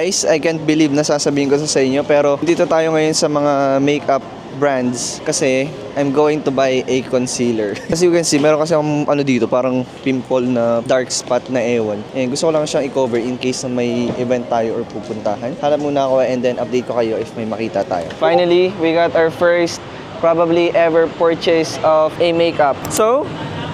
Guys, I can't believe na sasabihin ko sa inyo, pero dito tayo ngayon sa mga makeup brands kasi I'm going to buy a concealer. As you can see, meron kasi akong dito, parang pimple na dark spot na ewan. Gusto ko lang siyang i-cover in case na may event tayo or pupuntahan. Hanap muna ako and then update ko kayo if may makita tayo. Finally, we got our first probably ever purchase of a makeup. So,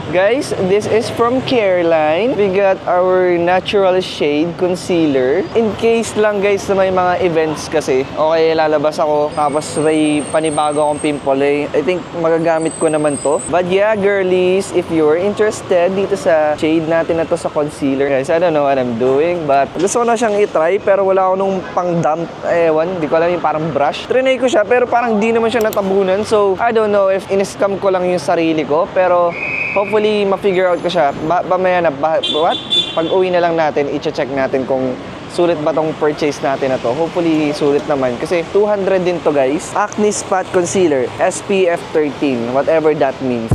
guys, this is from Careline. We got our natural shade concealer. In case lang guys na may mga events kasi, okay, lalabas ako, tapos may panibago akong pimple, I think magagamit ko naman to. But yeah, girlies, if you're interested dito sa shade natin na to sa concealer, guys, I don't know what I'm doing, but gusto ko na siyang i-try, pero wala ako nung pang damp, ewan, di ko alam yung parang brush. Trinay ko siya, pero parang di naman siya natabunan, so I don't know if in-scam ko lang yung sarili ko, pero hopefully, ma-figure out ko siya. Mamaya na, Pag uwi na lang natin, i-check natin kung sulit ba tong purchase natin na to. Hopefully, sulit naman. Kasi 200 din to guys. Acne Spot Concealer, SPF 13, whatever that means.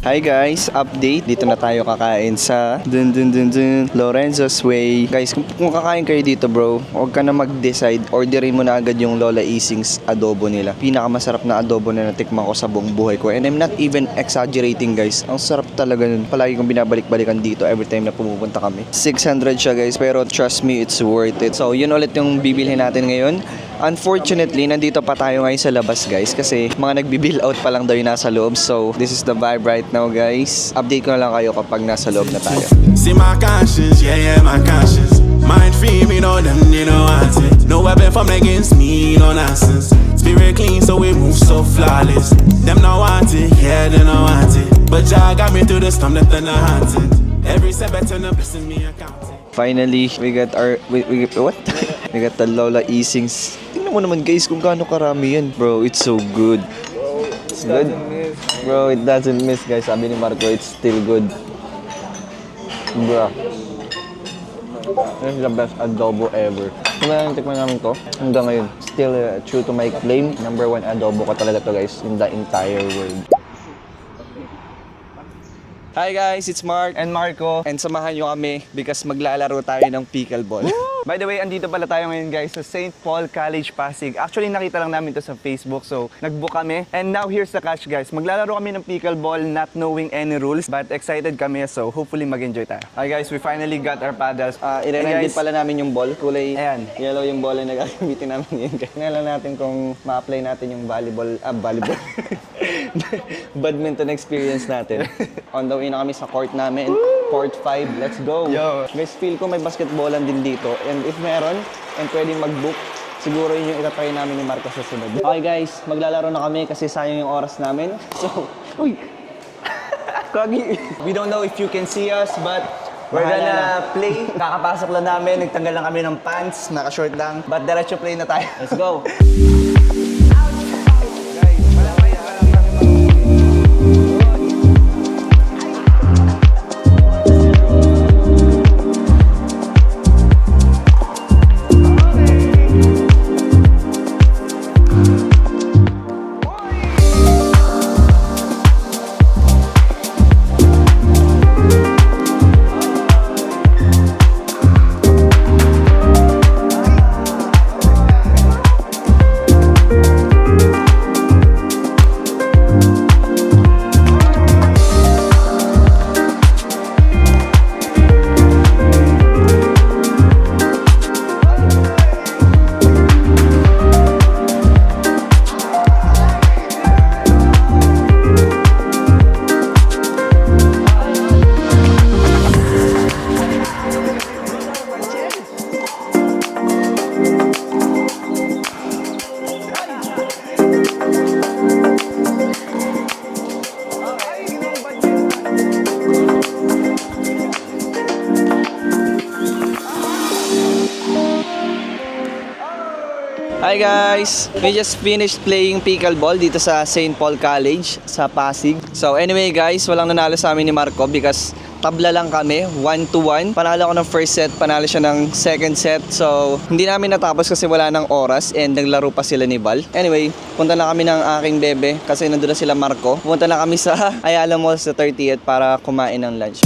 Hi guys, update. Dito na tayo kakain sa Lorenzo's Way. Guys, kung kakain kayo dito bro, huwag ka na mag-decide. Orderin mo na agad yung Lola Ising's adobo nila. Pinakamasarap na adobo na natikman ko sa buong buhay ko. And I'm not even exaggerating guys. Ang sarap talaga nun. Palagi kong binabalik-balikan dito every time na pumupunta kami. 600 siya guys, pero trust me, it's worth it. So yun ulit yung bibilhin natin ngayon. Unfortunately, nandito pa tayo ngayon sa labas guys kasi mga nagbibill out pa lang daw yung nasa loob. So this is the vibe right now guys. Update ko na lang kayo kapag nasa loob na tayo. See my conscience, yeah, my conscience. Mind free, me know them, they know want it. No weapon formed against me, no nonsense. Spirit clean, so we move so flawless. Them not want it, yeah, they not want it. But Jah got me through the storm, that they're not haunted. Every step better than blessing me accounting. Finally, we got our what? We got the Lola Ising's. Tingnan mo naman guys kung gaano karami yan. Bro, it's so good. It's good. Bro, it doesn't miss guys. Sabi ni Marco, it's still good. Bro. This is the best adobo ever. Tikman namin to hanggang ngayon. Still true to my claim. #1 adobo ko talaga to guys in the entire world. Hi guys, it's Mark and Marco and samahan nyo kami because maglalaro tayo ng pickleball. By the way, andito pala tayo ngayon guys sa St. Paul College Pasig. Actually, nakita lang namin to sa Facebook so nag-book kami. And now here's the catch guys. Maglalaro kami ng pickleball not knowing any rules but excited kami so hopefully mag-enjoy tayo. Hi guys, we finally got our paddles. I-ready pala namin yung ball. Kulay yellow yung ball na gagamitin namin ngayon guys. Tingnan lang natin kung ma-apply natin yung volleyball. Badminton experience natin. On the way na kami sa court namin. Court 5, let's go. Yo. Guys, feel ko may basketballan din dito. And if meron, and pwedeng mag-book, siguro yun yung itatry namin ni Marco sa sunod. Okay guys, maglalaro na kami kasi sayang yung oras namin. So, uy! Kagi! We don't know if you can see us, but we're gonna play. Kakapasok lang namin, nagtanggal lang kami ng pants, naka-short lang. But diretso play na tayo. Let's go! Hi guys! We just finished playing pickleball dito sa St. Paul College sa Pasig. So anyway guys, walang nanalo sa amin ni Marco because tabla lang kami, 1-1. Panalo ko ng first set, panalo siya ng second set. So, hindi namin natapos kasi wala ng oras and naglaro pa sila ni Val. Anyway, punta na kami ng aking bebe kasi nandun na sila Marco. Punta na kami sa Ayala Mall sa 30th para kumain ng lunch.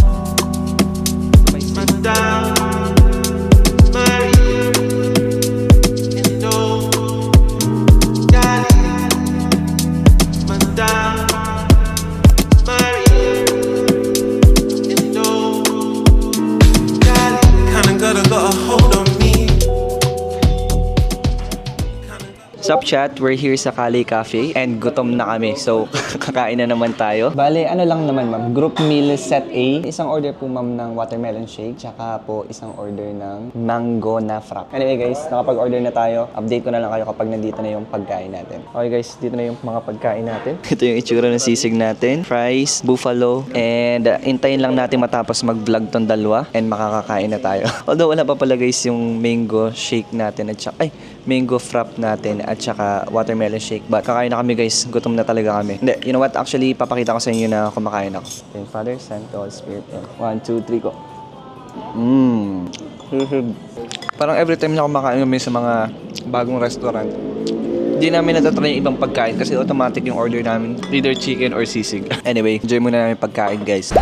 Sup chat, we're here sa Kali Cafe and gutom na kami. So, kakain na naman tayo. Bale, ano lang naman ma'am, group meal set A. Isang order po ma'am ng watermelon shake, tsaka po isang order ng mango na frap. Anyway guys, nakapag-order na tayo. Update ko na lang kayo kapag nandito na yung pagkain natin. Okay guys, dito na yung mga pagkain natin. Ito yung itsura ng sisig natin. Fries, buffalo, and intayin lang natin matapos mag-vlog tong dalawa and makakakain na tayo. Although wala pa pala guys yung mango shake natin at saka, mango frap natin at saka watermelon shake. But kakain na kami guys. Gutom na talaga kami. Hindi, you know what? Actually, papakita ko sa inyo na kumakain ako. Okay, Father, Son, Holy Spirit. 1, 2, 3, go. Parang every time na kumakain kami sa mga bagong restaurant, hindi namin natatry yung ibang pagkain kasi automatic yung order namin. Either chicken or sisig. Anyway, enjoy muna namin pagkain guys.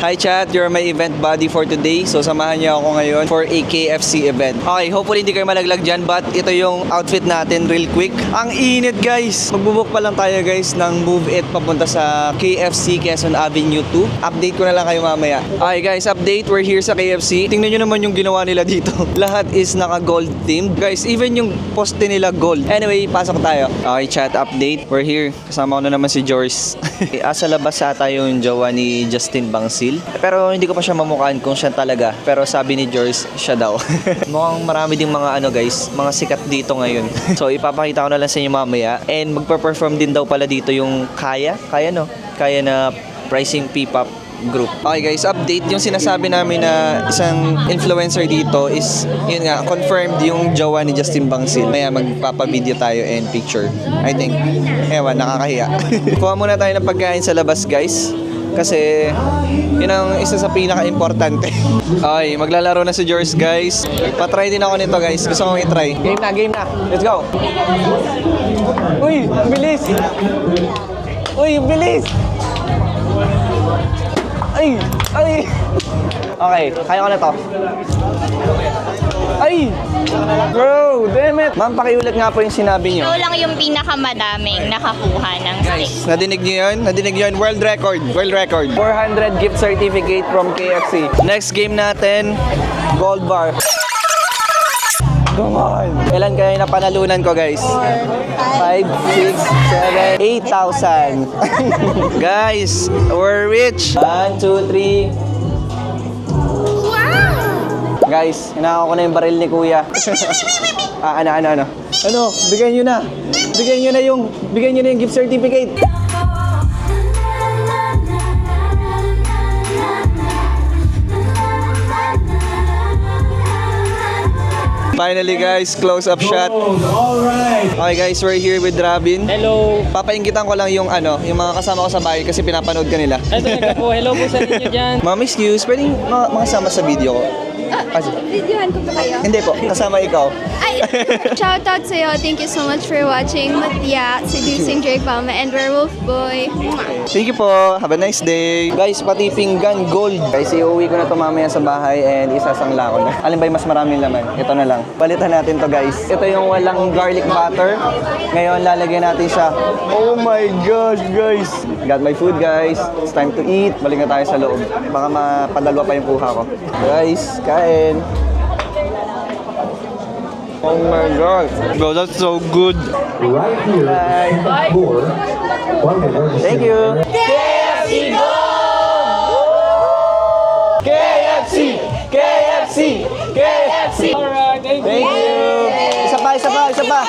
Hi chat, you're my event buddy for today. So samahan niyo ako ngayon for a KFC event. Okay, hopefully hindi kayo malaglag dyan, but ito yung outfit natin real quick. Ang init guys! Magbubuk pa lang tayo guys ng Move It papunta sa KFC Quezon Avenue 2. Update ko na lang kayo mamaya. Okay guys, update. We're here sa KFC. Tingnan nyo naman yung ginawa nila dito. Lahat is naka-gold themed. Guys, even yung poste nila gold. Anyway, pasok tayo. Okay chat, update. We're here. Kasama ko na naman si George. Asa labas ata yung jowa ni Justin Bangsil. Pero hindi ko pa siya mamukhaan kung siya talaga. Pero sabi ni George, siya daw. Mukhang marami ding mga guys, mga sikat dito ngayon. So ipapakita ko na lang sa inyo mamaya. And magpa-perform din daw pala dito yung Kaya na Pricing P-Pop group. Okay guys, update. Yung sinasabi namin na isang influencer dito is, yun nga, confirmed yung jowa ni Justin Bangsil. Maya magpapa-video tayo and picture. I think, ewan, nakakahiya. Kuha muna tayo ng pagkain sa labas guys. Kasi, yun ang isa sa pinaka-importante. Okay, maglalaro na si George guys. Patry din ako nito guys. Gusto kong itry. Game na. Let's go! Uy, bilis! Ay! Okay, kaya ko na to. Ay! Bro, damn it! Ma'am, pakiulit nga po yung sinabi nyo. Ikaw lang yung pinakamadaming nakakuha ng steak. Nadinig nyo yun? World record. 400 gift certificate from KFC. Next game natin, gold bar. Come on! Ilan kayo na panalunan ko guys? 5, 6, 7, 8,000. Guys, we're rich. 1, 2, 3. Guys, hinaka ko na yung baril ni Kuya. Ano? Bigyan nyo na yung gift certificate. Finally guys, close-up shot. Okay guys, we're here with Robin. Hello. Papainggitan ko lang yung mga kasama ko sa bahay kasi pinapanood ka nila. Ay, talaga po. Hello po sa inyo dyan. Ma'am, excuse, pwedeng makasama sa video ko? Videohan ko ba kayo? Hindi po, kasama ikaw. Ay, shoutout sa'yo. Thank you so much for watching Matya, Seducing Drake Palma, and Werewolf Boy. Thank you po. Have a nice day. Guys, pati pinggan gold. Guys, iuwi ko na to mamaya sa bahay and isasangla ko na. Alin ba yung mas maraming laman? Ito na lang. Palitan natin to guys. Ito yung walang garlic butter. Ngayon, lalagyan natin siya. Oh my gosh, guys. Got my food, guys. It's time to eat. Balik na tayo sa loob. Baka mapadalwa pa yung kuha ko. Guys, kain. Oh my God. Bro, that's so good. Right here, Bye. for Thank you. KFC go! KFC! Alright, thank Thank you! Isa pa!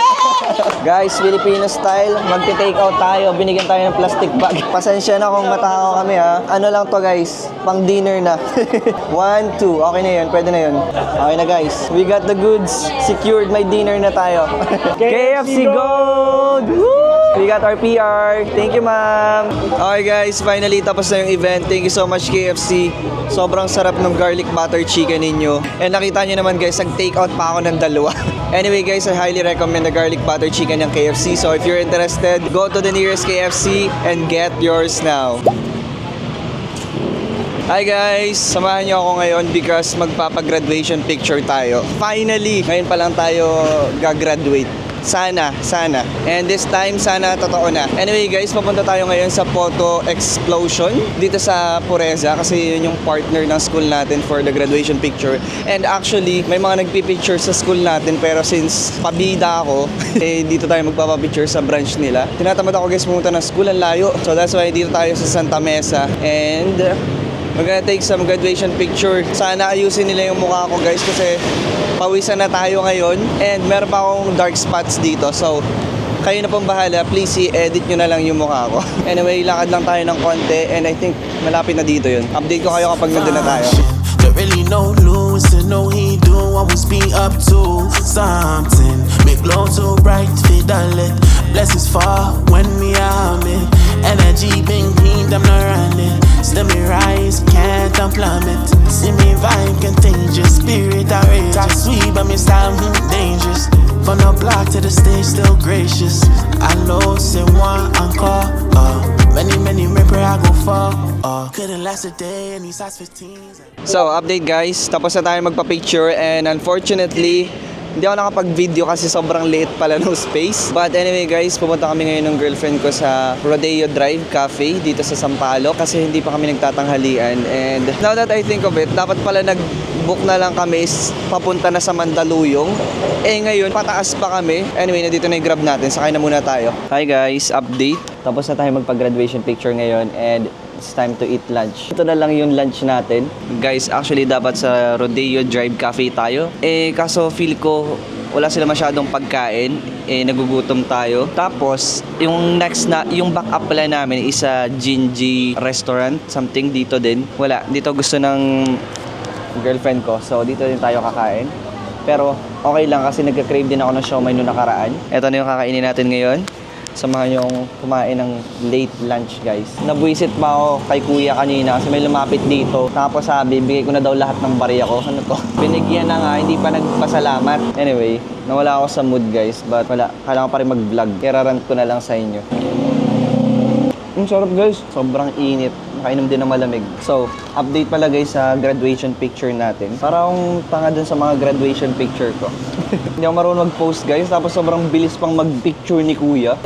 Guys, Filipino style, magte-take out tayo. Binigyan tayo ng plastic bag. Pasensya na kung matakaw kami ha. Ano lang to guys, pang dinner na. 1, 2, okay na yun, pwede na yun. Okay na guys, we got the goods. Secured, may dinner na tayo. KFC Gold! Woo! We got our PR. Thank you, ma'am. Okay guys, finally tapos na yung event. Thank you so much KFC. Sobrang sarap ng garlic butter chicken ninyo. And nakita nyo naman guys, nag-take out pa ako ng dalawa. Anyway guys, I highly recommend the garlic butter chicken ng KFC. So if you're interested, go to the nearest KFC and get yours now. Hi guys! Samahan niyo ako ngayon because magpapa-graduation picture tayo. Finally! Ngayon pa lang tayo gagraduate. Sana. And this time, sana totoo na. Anyway guys, papunta tayo ngayon sa Photo Explosion dito sa Pureza kasi yun yung partner ng school natin for the graduation picture. And actually, may mga nagpipicture sa school natin pero since pabida ako, dito tayo magpapapicture sa branch nila. Tinatamad ako guys pumunta ng school, ang layo. So that's why dito tayo sa Santa Mesa. And we're gonna take some graduation picture. Sana ayusin nila yung mukha ko guys kasi pawisan na tayo ngayon and meron pa akong dark spots dito. So, kayo na pong bahala. Please i-edit nyo na lang yung mukha ko. Anyway, lakad lang tayo ng konti and I think malapit na dito yun. Update ko kayo kapag nandun na tayo. Don't really know Lewis to know he do always be up to something. Make glow so bright, fidelit. Blessings fall when we are it. Energy being clean, I'm not running. Still me rise, can't unplummet. See me vibe contagious, spirit I rage. Talk sweet, but me style dangerous. From the block to the stage, still gracious. I know say one encore. Many rapper I go for. Couldn't last a day in these size 15s. So, update guys. Tapos na tayo magpa-picture and unfortunately, hindi ako nakapag-video kasi sobrang late pala ng space. But anyway guys, pumunta kami ngayon ng girlfriend ko sa Rodeo Drive Cafe dito sa Sampaloc kasi hindi pa kami nagtatanghalian. And now that I think of it, dapat pala nag-book na lang kami papunta na sa Mandaluyong. Ngayon, pataas pa kami. Anyway, nandito na yung grab natin. Sakay na muna tayo. Hi guys, update. Tapos na tayo magpag-graduation picture ngayon and it's time to eat lunch. Ito na lang yung lunch natin. Guys, actually dapat sa Rodeo Drive Cafe tayo. Kaso feel ko wala sila masyadong pagkain. Nagugutom tayo. Tapos, yung next na, yung backup pala namin is a Jinji restaurant. Something dito din. Wala. Dito gusto ng girlfriend ko. So, dito din tayo kakain. Pero, okay lang kasi nagka-crave din ako ng siomai noong nakaraan. Ito na yung kakainin natin ngayon. Samahan yung kumain ng late lunch guys. Nabuisit pa ako kay kuya kanina kasi may lumapit dito. Tapos sabi, bigay ko na daw lahat ng bariya ko. Ano to? Binigyan na nga, hindi pa nagpasalamat. Anyway, nawala ako sa mood guys. But wala, kailangan pa rin mag-vlog. Kaya rant ko na lang sa inyo. Ang sarap guys. Sobrang init. Nakainom din ng malamig. So, update pala guys sa graduation picture natin. Para akong tanga dun sa mga graduation picture ko. Hindi ako marunong mag-post guys. Tapos sobrang bilis pang mag-picture ni kuya.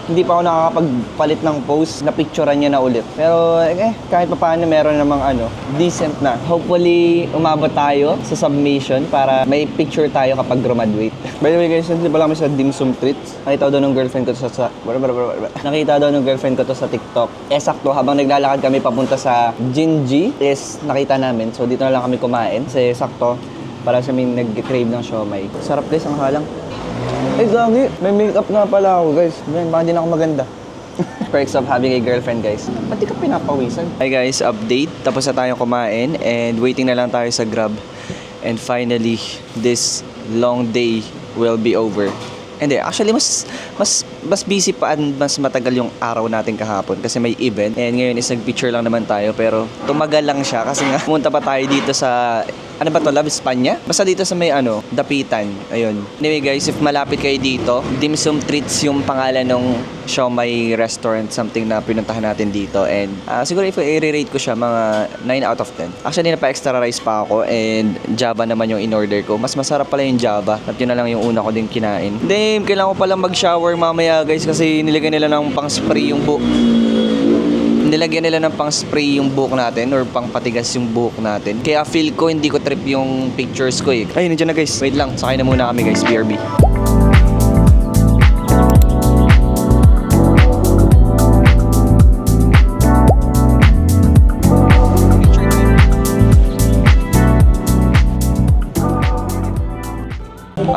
Hindi pa ako nakakapagpalit ng post na picturean niya na ulit. Pero kahit pa paano meron namang decent na. Hopefully umabot tayo sa submission para may picture tayo kapag graduate. By the way guys, hindi pa lang kami sa dim sum treats. Nakita daw ng girlfriend ko to Nakita daw ng girlfriend ko to sa TikTok. Sakto habang naglalakad kami papunta sa Jinji is nakita namin. So dito na lang kami kumain. Kasi sakto para sa may nag-crave ng siomai. Sarap guys, ang halang. Gagi, may makeup nga pala ako guys. Baka hindi na ako maganda. Perks of having a girlfriend guys. Ba't di ka pinapawisan? Hi guys, update. Tapos na tayong kumain and waiting na lang tayo sa Grab. And finally, this long day will be over. And actually, mas busy pa and mas matagal yung araw natin kahapon kasi may event. And ngayon is nag-picture lang naman tayo pero tumagal lang siya kasi nga pumunta pa tayo dito sa ano ba to? Love Espanya? Basta dito sa may Dapitan. Ayun. Anyway guys, if malapit kayo dito, Dim Sum Treats yung pangalan ng siomai restaurant, something na pinuntahan natin dito. And siguro if i-rate ko siya, mga 9 out of 10. Actually, napa-extra rice pa ako and Java naman yung in-order ko. Mas masarap pala yung Java. At yun na lang yung una ko din kinain. Then, kailangan ko palang mag-shower mamaya guys kasi nilagyan nila ng pang-spray yung buhok. Nilagyan nila ng pang-spray yung buhok natin or pang-patigas yung buhok natin. Kaya feel ko hindi ko trip yung pictures ko eh. Ay, nandiyan na guys. Wait lang, sakay na muna kami guys, BRB.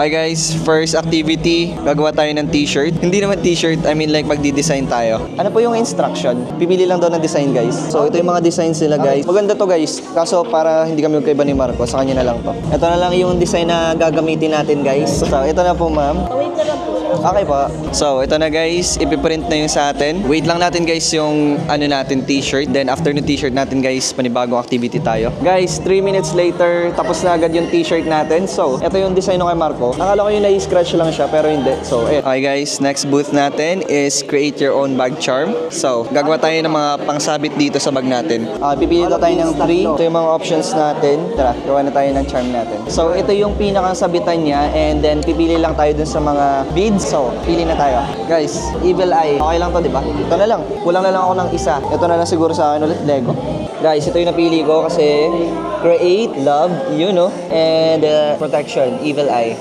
Hi guys, first activity, gagawa tayo ng t-shirt. Hindi naman t-shirt, I mean like magdi-design tayo. Ano po yung instruction? Pipili lang daw ng design guys. So ito yung mga designs nila guys. Maganda to guys, kaso para hindi kami magkaiba ni Marco, sa kanya na lang to. Ito na lang yung design na gagamitin natin guys. So ito na po ma'am. Wait na lang po siya. Okay po. So, ito na guys. Ipiprint na yung sa atin. Wait lang natin guys yung ano natin t-shirt. Then after ng t-shirt natin guys, panibagong activity tayo. Guys, 3 minutes later, tapos na agad yung t-shirt natin. So, ito yung design ng kay Marco. Nakala ko yung nai-scratch lang siya, pero hindi. So, okay guys, next booth natin is create your own bag charm. So, gagawa tayo ng mga pangsabit dito sa bag natin. Pipili tayo ng 3. Ito yung mga options natin. Tara, gawa na tayo ng charm natin. So, ito yung pinakang sabitan niya and then pipili lang tayo dun sa mga beads. So, pili na tayo. Guys, Evil Eye. Okay lang to, di ba? Ito na lang. Kulang na lang ako ng isa. Ito na lang siguro sa akin ulit, Lego. Guys, ito yung napili ko kasi create, love, you know, and protection, Evil Eye.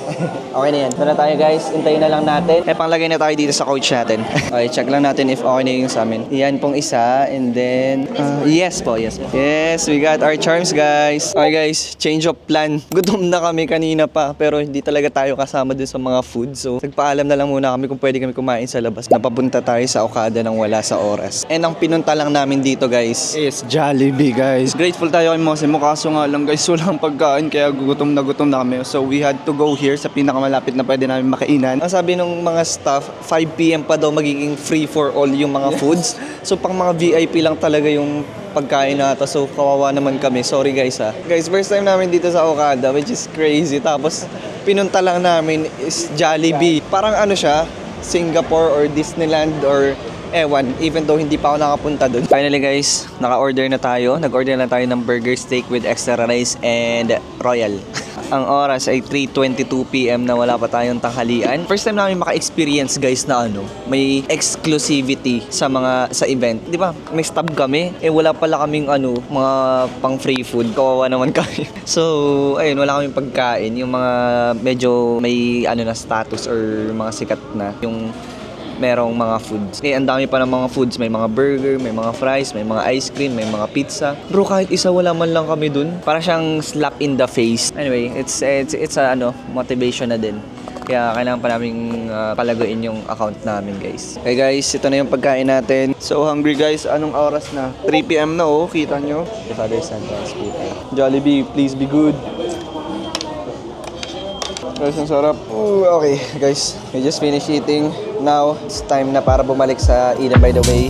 Okay na yan. Ito na tayo guys. Hintayin na lang natin. Panglagay na tayo dito sa couch natin. Okay, check lang natin if okay na yung sa amin. Yan pong isa. And then, yes po, yes po. Yes, we got our charms guys. Okay guys, change of plan. Gutom na kami kanina pa, pero hindi talaga tayo kasama dun sa mga food. So, nagpaalam na lang muna kami kung pwede kami kumain sa labas. Napapunta tayo sa Okada nang wala sa oras. And ang pinunta lang namin dito guys Is Jollibee, guys. Grateful tayo kay Mosimo, kaso nga lang guys, walang pagkain kaya gutom na kami. So we had to go here sa pinakamalapit na pwede namin makainan. Ang sabi ng mga staff, 5 PM pa daw magiging free for all yung mga foods. So pang mga VIP lang talaga yung pagkain na to. So kawawa naman kami. Sorry guys ha. Guys, first time namin dito sa Okada, which is crazy. Tapos pinunta lang namin is Jollibee. Parang ano siya, Singapore or Disneyland or ewan, even though hindi pa ako nakapunta dun. Finally guys, naka-order na tayo. Nag-order na tayo ng burger steak with extra rice and royal. Ang oras ay 3:22 PM na wala pa tayong tanghalian. First time namin maka-experience guys na ano, may exclusivity sa event. 'Di ba? May stub kami, wala pala kaming ano, mga pang free food. Kawawa naman kami. So, ayun, wala kaming pagkain, yung mga medyo may ano na status or mga sikat na yung merong mga foods. Ang dami pa ng mga foods. May mga burger, may mga fries, may mga ice cream, may mga pizza. Bro, kahit isa wala man lang kami dun. Para siyang slap in the face. Anyway, it's a ano, motivation na din. Kaya kailangan pa namin palaguin yung account namin, guys. Okay, guys, ito na yung pagkain natin. So hungry guys, anong oras na? 3 PM na oh, kita nyo. The Father, Son, and Spirit. Jollibee, please be good. Guys, ang sarap. Ooh, okay, guys. We just finished eating. Now, it's time na para bumalik sa Eden by the Way.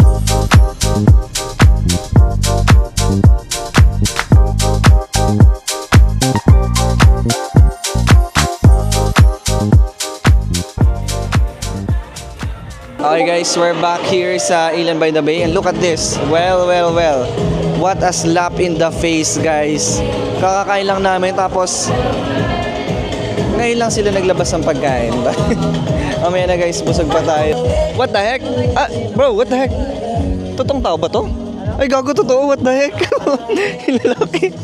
Okay guys, we're back here sa Eden by the Bay and look at this. Well. What a slap in the face, guys. Kakakain lang namin tapos ngayon lang sila naglabas ng pagkain. Mamaya na guys, busog pa tayo. What the heck? Bro, what the heck? Totoong tao ba to? Ay, gago, totoo. What the heck? Lalaki.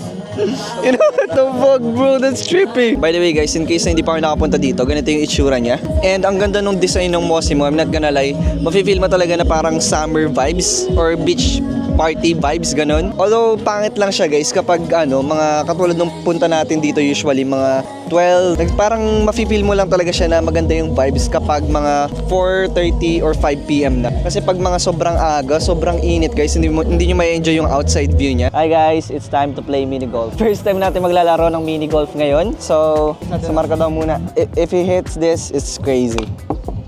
You know what the fuck, bro? That's trippy. By the way, guys, in case na hindi pa ako nakapunta dito, ganito yung itsura niya. And ang ganda nung design ng Mosimo. I'm not gonna lie. Mafe-feel mo talaga na parang summer vibes or beach party vibes, ganun. Although, pangit lang siya, guys, kapag ano, mga katulad nung punta natin dito usually, mga 12, parang mafe-feel mo lang talaga siya na maganda yung vibes kapag mga 4:30 or 5 PM na. Kasi pag mga sobrang aga, sobrang init, guys, hindi nyo may enjoy yung outside view niya. Hi guys, it's time to play mini golf. First time natin maglalaro ng mini golf ngayon. So, sa Marco daw muna. If he hits this, it's crazy.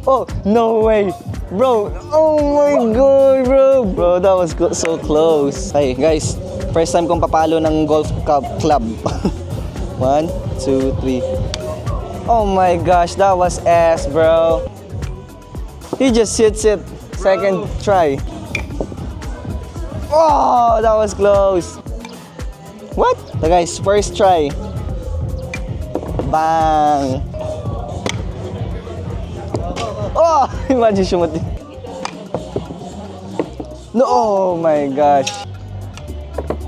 Oh, no way. Bro, oh my God, bro. Bro, that was so close. Hey, guys, first time kong papalo ng golf club. 1, 2, 3. Oh my gosh, that was ass, bro. He just hits it. Second try. Oh, that was close. What? So guys, first try. Bang. Oh, imagine sumuti. No, oh my gosh.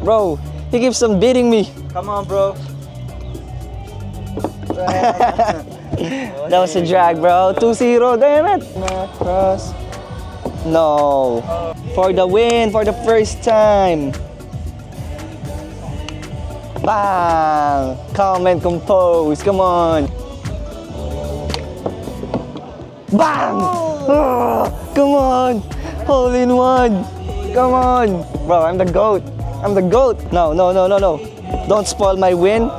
Bro, he keeps on beating me. Come on, bro. That was a drag, bro. 2-0, damn it. Cross. No. For the win, for the first time. Bang. Calm and compose. Come on. Bang! Oh, come on! Hole in one! Come on! Bro, I'm the GOAT! I'm the GOAT! No. Don't spoil my win.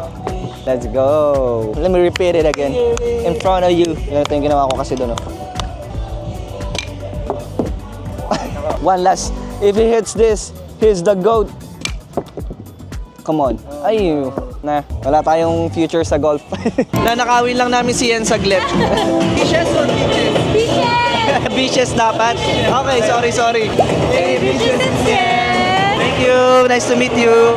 Let's go! Let me repeat it again. In front of you. Ito yung ginawa ko kasi doon. One last. If he hits this, he's the GOAT. Come on. Ay, wala tayong future sa golf. Nanakawin lang namin si Yen saglit. Beaches or beaches? Beaches! Beaches dapat? Okay, sorry. Hey, beaches. Thank you. Nice to meet you.